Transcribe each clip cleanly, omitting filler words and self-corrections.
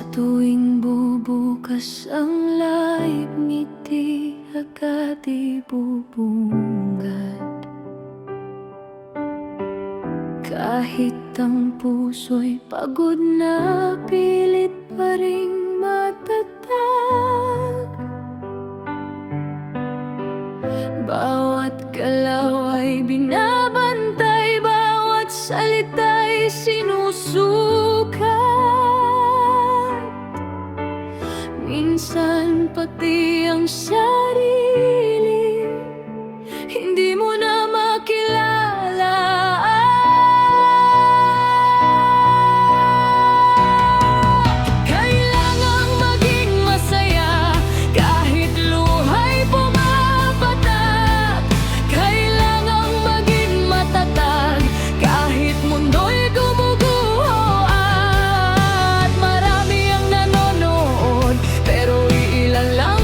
tuwing bubukas ang live, ngiti agad ibubungad. Kahit ang puso'y pagod na, pilit pa ring matatag. Bawat galaw ay binabantay, bawat salita'y sinusukat. Minsan pati ang sarili hindi mo na makilala. Kailangang maging masaya kahit luha'y pumapatak. Kailangang maging matatag kahit mundo'y gumuguho. At marami ang nanonood pero iilan lang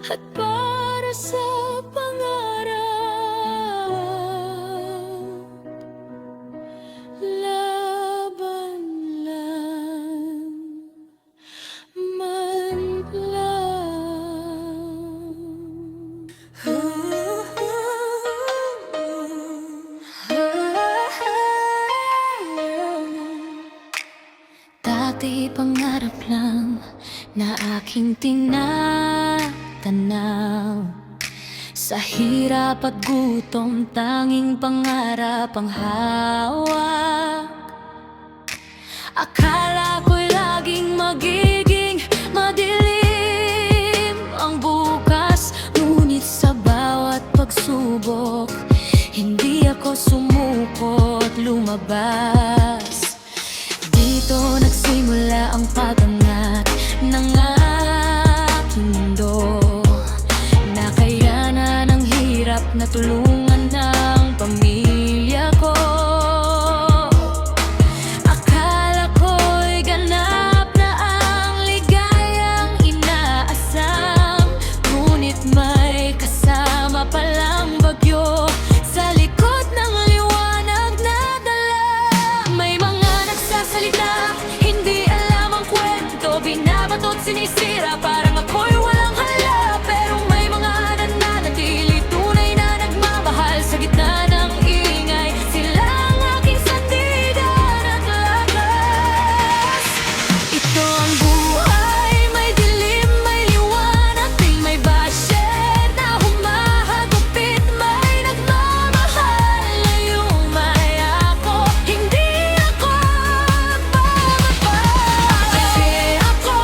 at para sa pangarap. Laban lang man lang. Dati pangarap lang na aking tinatanaw. Sa hirap at gutom, tanging pangarap ang hawak. Akala ko'y laging magiging madilim ang bukas, ngunit sa bawat pagsubok, hindi ako sumukot lumabas. Dito nagsimula ang pag-angat ng aking mundo. Nakayanan ang hirap na tulungan ng pamilya ko. Akala ko'y ganap na ang ligayang inaasam, ngunit may kasama palang bagyo sa likod ng liwanag na dala. May mga nagsasalita, hindi alam ang kwento, binabatot, sinisira, parang ako'y walang hala. Pero may mga nananatili, tunay na nagmamahal sa gitna ng ingay. Sila ang aking sandigan at lakas. Ito ang buhay, may dilim, may liwanag, di may basher na humahagupit. May nagmamahal na yumay ako, hindi ako bababa. Kasi ako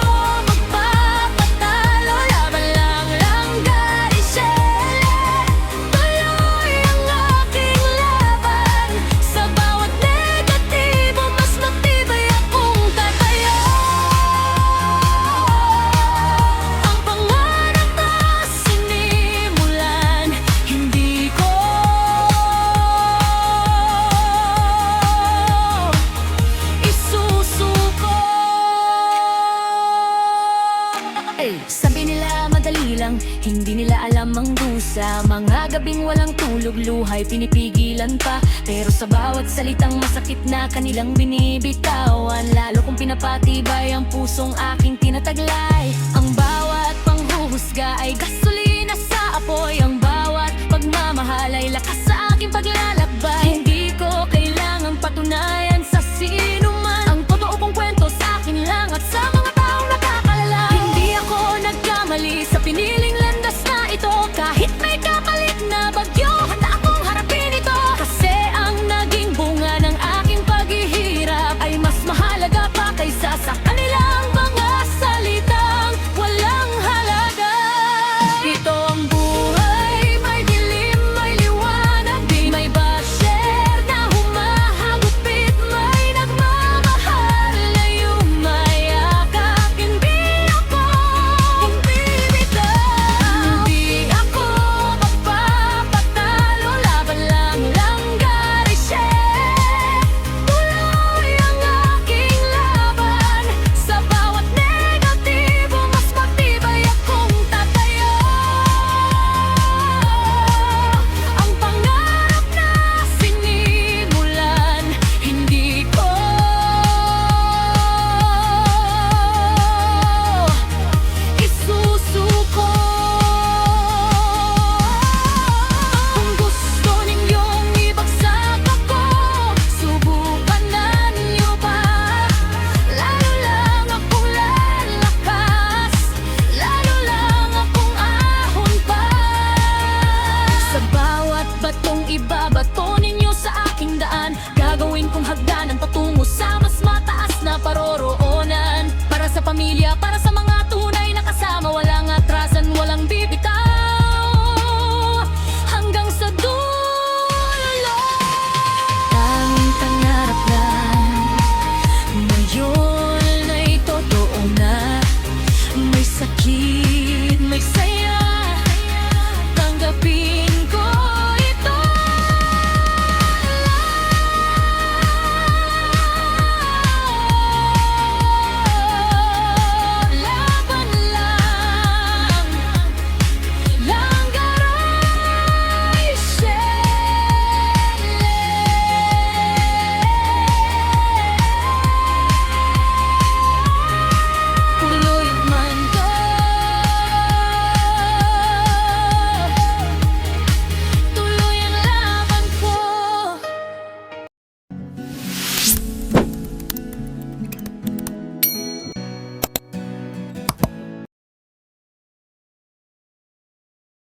magpapatalo, laban lang garisele. Tuloy ang aking laban, sa bawat negatibo mas matibay akong tatayo. Ang pangarap na sinimulan, hindi ko isusuko. Sabi nila madali lang, hindi nila alam ang dusa. Mga gabing walang tulog, luhay pinipigilan pa. Pero sa bawat salitang masakit na kanilang binibitawan, lalo kong pinapatibay ang pusong aking tinataglay. Ang bawat panghuhusga ay gaso